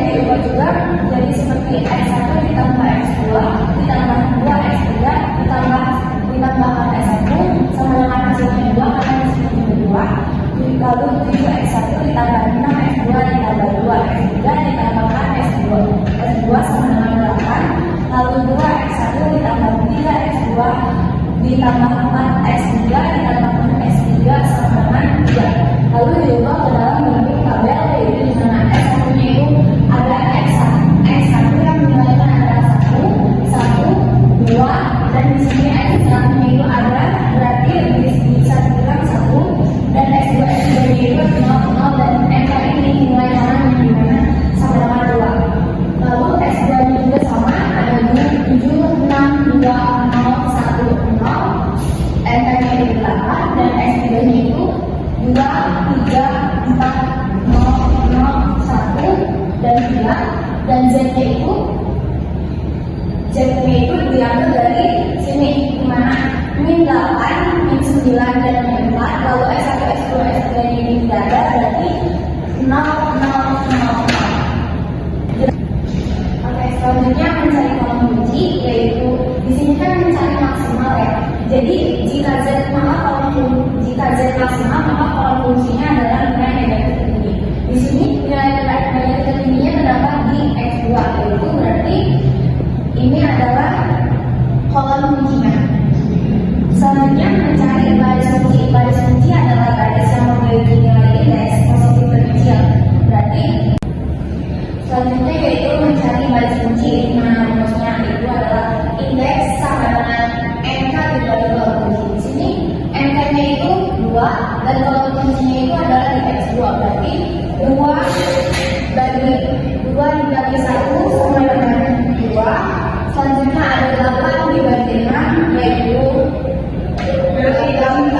diubah juga jadi seperti X1 ditambah X2 ditambah 2X3 ditambahkan S1 sama dengan hasilnya 2 karena hasilnya 2. Lalu 7X1 ditambah 6X2 ditambah 2X3 ditambahkan S2 sama dengan 8. Lalu 2X1 ditambah 3X2 ditambah 4X3 ditambahkan S3 sama dengan 3. Lalu diubah ke dalam bentuk tabel, yaitu di mana S1-nya itu ada X1 yang nilainya adalah 1, 2, dan di sini X1-nya itu ada, berarti bisa dibilang 1, dan X2-nya itu 0, dan MK ini nilai mana di mana sama dengan 2. Lalu X2-nya juga sama, ada 7, 6, 2, 0, 1, 0, MK-nya itu 8, dan S3-nya itu 2, 3, 4, 0, 0, 1, dan 3, dan Z-nya itu diambil dari sini, dimana min 8, min 9, dan min 4. Lalu S1, S2, S3 ini tidak ada, berarti 0, 0, 0, 0. Oke, selanjutnya mencari kolom kunci, yaitu di sini kan mencari maksimal ya. Jadi jika Z maksimal, maka kolom kuncinya adalah nilai negatif tertinggi. Di sini nilai negatif tertingginya terdapat di X2, yaitu berarti ini adalah kolom kuncinya. Selanjutnya mencari baris kunci. Baris kunci adalah baris yang memiliki nilai indeks positif terkecil. Berarti selanjutnya yaitu mencari baris kunci, di mana rumusnya itu adalah indeks sama dengan NK dibagi kolom kunci. Di sini NK-nya itu 2 dan kolom kuncinya itu adalah di X2, berarti 2 dibagi 1 sama dengan 2. Selanjutnya ada 8 dibagi 6, yaitu berarti 6.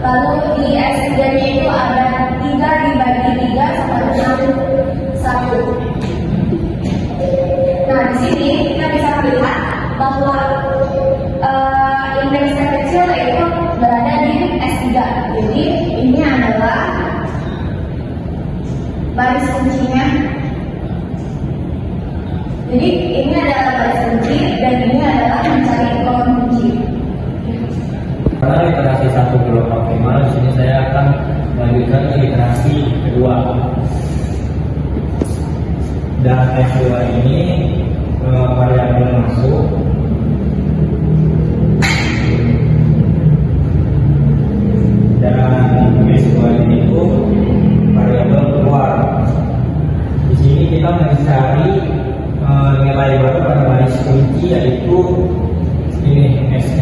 Lalu di S3-nya itu ada 3 dibagi 3 sama dengan 1. Nah, di sini kita bisa melihat bahwa indeks terkecil itu berada di S3. Jadi ini adalah baris kuncinya. Jadi ini adalah baris kunci dan ini adalah mencari kolom kunci. Karena literasi 1 belum optimal, di sini saya akan melanjutkan ke literasi kedua. Dan S2 ini variabel masuk. Dan S2 ini itu variabel keluar. Di sini kita mencari nilai baru pada baris kunci, yaitu ini S3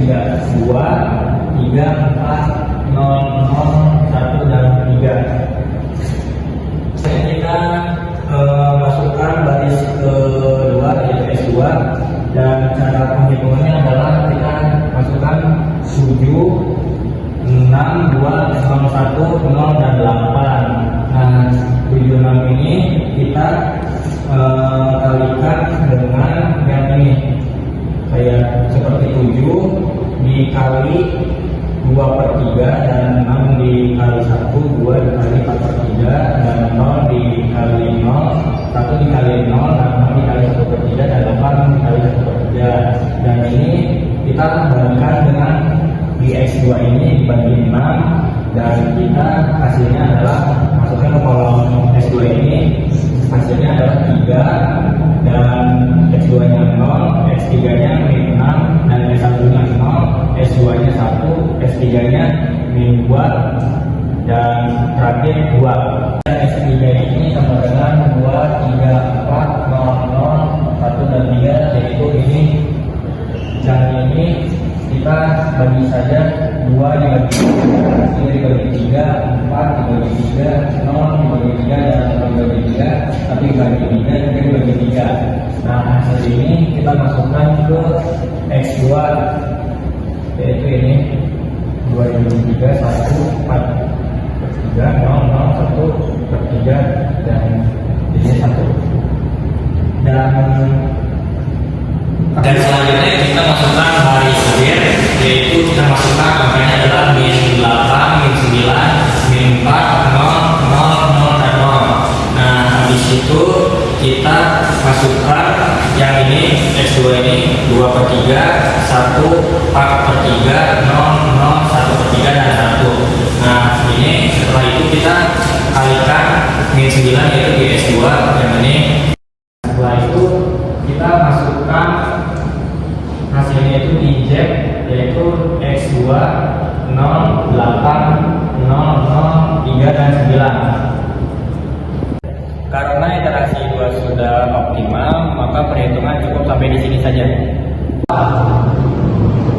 2, 3, 4, 0, 0, 1, dan 3. Jadi kita masukkan baris kedua, yaitu S2, dan cara penghitungannya adalah kita masukkan 7, 6, 2, 0, 1, 0, dan 8. Nah, 7, 6 ini kita kalikan dengan yang ini, kayak seperti 7 dikali 2/3 dan 6 dikali 1, 2 dikali 4/3 dan 0 dikali 0, 1 dikali 0, dan 0 dikali 1/3 dan 8 dikali 1/3. Dan ini kita bandingkan dengan di X2 ini dibagi 6, dan kita hasilnya adalah masukkan ke kolom S2 ini, hasilnya adalah 3, dan S2 nya 0, S3 nya min 6, dan S1 nya 0, S2 nya 1, S3 nya min 2, dan terakhir 2. Dan S3 ini sama dengan 2, 3, 4, 0, 0, 1, dan 3, yaitu ini dan ini kita bagi saja 2 dibagi 3, 3 dibagi 3, 4 dibagi 3, 0 dibagi 3, dan 0 dibagi 3, tapi dibagi 3, 3 dibagi 3. Nah, hasil ini kita masukkan ke X2, yaitu ini 2 dibagi 3, 1, 4/3, 0, 0, 1/3, dan ini 1. Dan selanjutnya kita masukkan baris akhir, yaitu kita masukkan angkanya adalah min 8, min 9, min 4, 0, 0, 0, dan 0. Nah, habis itu kita masukkan yang ini X2 ini 2/3, 1/4/3, 0, 1/3 dan 1. Nah ini setelah itu kita kalikan min 9 yaitu di S2 yang ini. Setelah itu kita masukkan hasilnya itu diinjek yaitu X2 0, 8, 0, 0, 3 dan 9. Karena interaksi 2 sudah optimal, maka perhitungan cukup sampai di sini saja.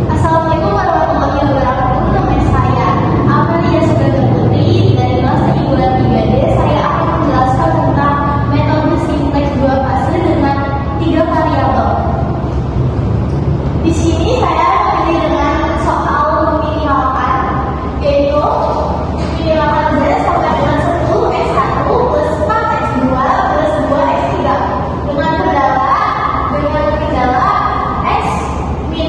Assalamualaikum warahmatullahi wabarakatuh. Nama saya Amalia Suganda Putri dari kelas Iguran 3D. Saya akan menjelaskan tentang metode simplex 2 fase dengan 3 variabel. Di sini saya memilih dengan soal meminimalkan, yaitu minimalkan Z sampai dengan 10 X1 plus 4 X2 plus 2 X3 dengan kendala X min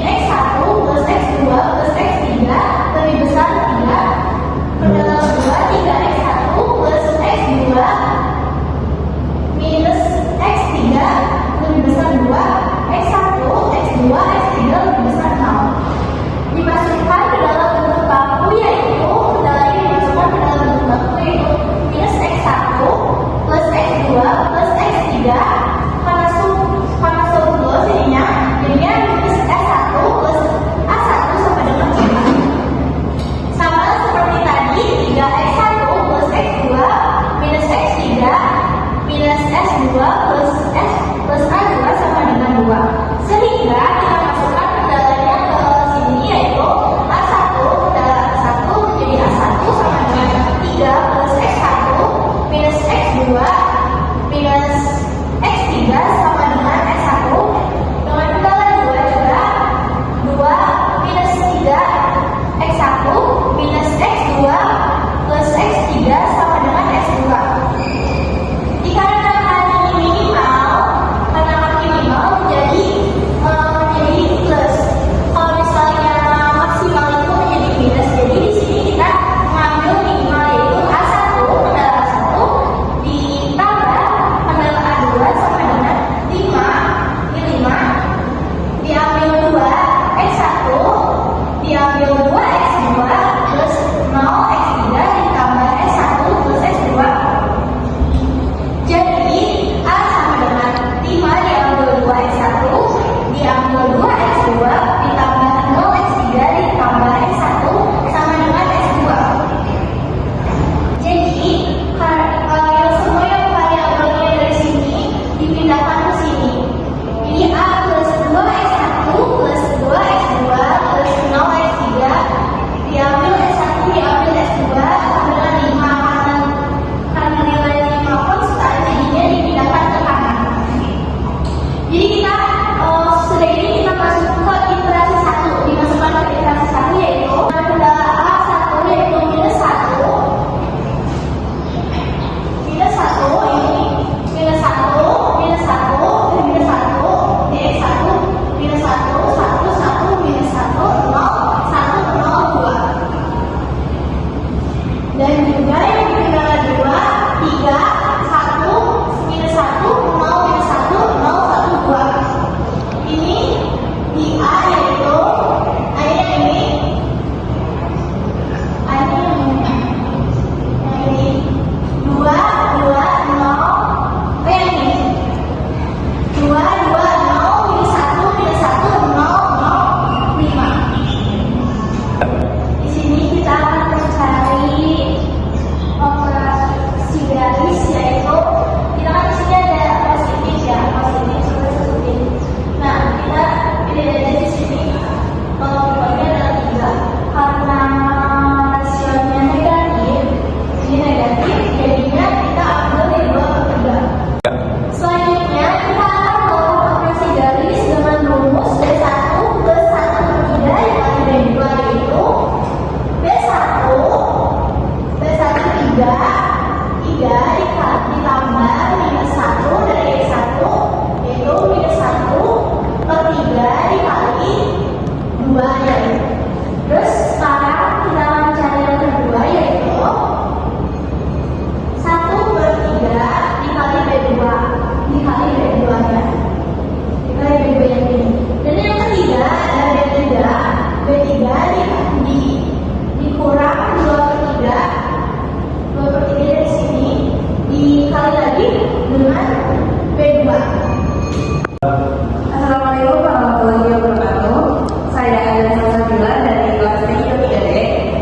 Assalamualaikum warahmatullahi wabarakatuh. Saya Anda Salsabila dari kelas TI3D.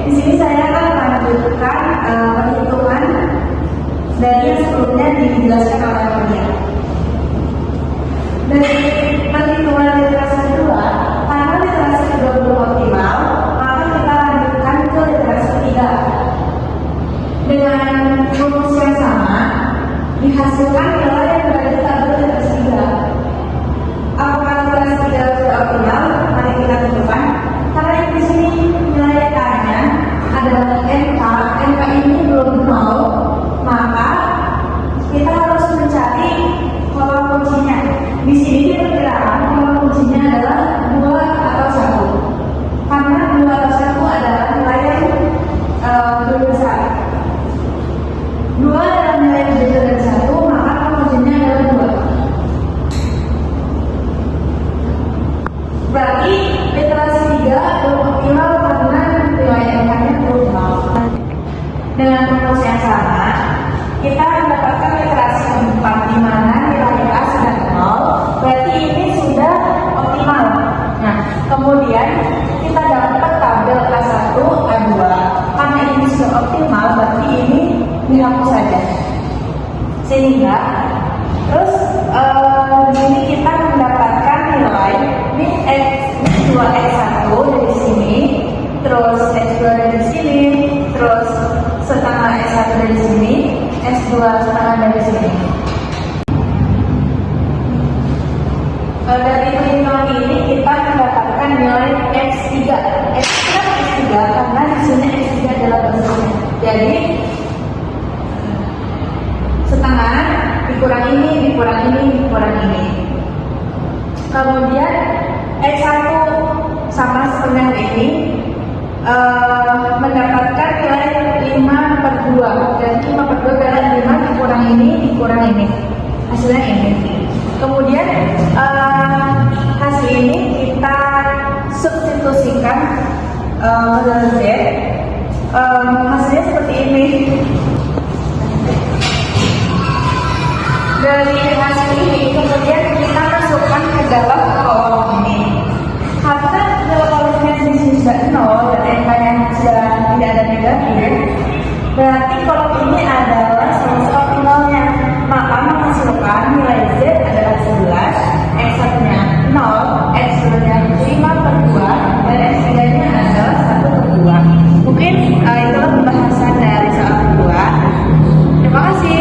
Di sini saya akan melanjutkan perhitungan dari yang sebelumnya dijelaskan oleh Maria. Dari perhitungan literasi kedua, karena literasi kedua belum optimal, maka kita lanjutkan ke literasi ketiga. Dengan rumus yang sama, dihasilkan nilai yang berada di tabel literasi 3. Apakah literasi 3 sudah optimal? Mari kita tentukan. Karena di sini nilai K-nya adalah NK ini belum 0, maka kita harus mencari pola kuncinya. Di sini diperkirakan pola kuncinya adalah 2 atau 1. Karena 2 atau 1 adalah nilai yang berbesar. 2 adalah nilai yang lebih besar dari 1, maka kuncinya adalah 2. Berarti literasi 3 belum optimal karena nilai angkanya belum 0. Dengan rumus yang sama, kita mendapatkan literasi keempat di mana nilai K sudah 0. Berarti ini sudah optimal. Nah, kemudian kita dapat tabel K1 A2. Karena ini sudah optimal, berarti ini dihapus saja. Sehingga terus di sini kita mendapatkan nilai ini X2 X1 dari sini, terus X2 dari sini, terus setengah X1 dari sini, X2 setengah dari sini. Dari perhitungan ini kita mendapatkan nilai X3. X3 karena di sini X3 adalah basisnya. Jadi setengah dikurang ini, dikurang ini, dikurang ini. Kemudian X1 sama setengah ini mendapatkan nilai 5/2. Jadi 5/2 adalah 5 dikurang ini, dikurang ini. Hasilnya ini. Kemudian hasil ini kita substitusikan ke Z. Hasilnya seperti ini. Dari hasil ini kemudian kita masukkan ke dalam kolom ini. Karena dalam kolomnya di sini sudah 0 dan angkanya sudah tidak ada negatif, berarti kolom ini adalah solusi optimalnya. Maka menghasilkan nilai Z adalah 11, X1-nya 0, X2-nya 5/2, dan X3-nya adalah 1/2. Mungkin itulah pembahasan dari soal kedua. Terima kasih.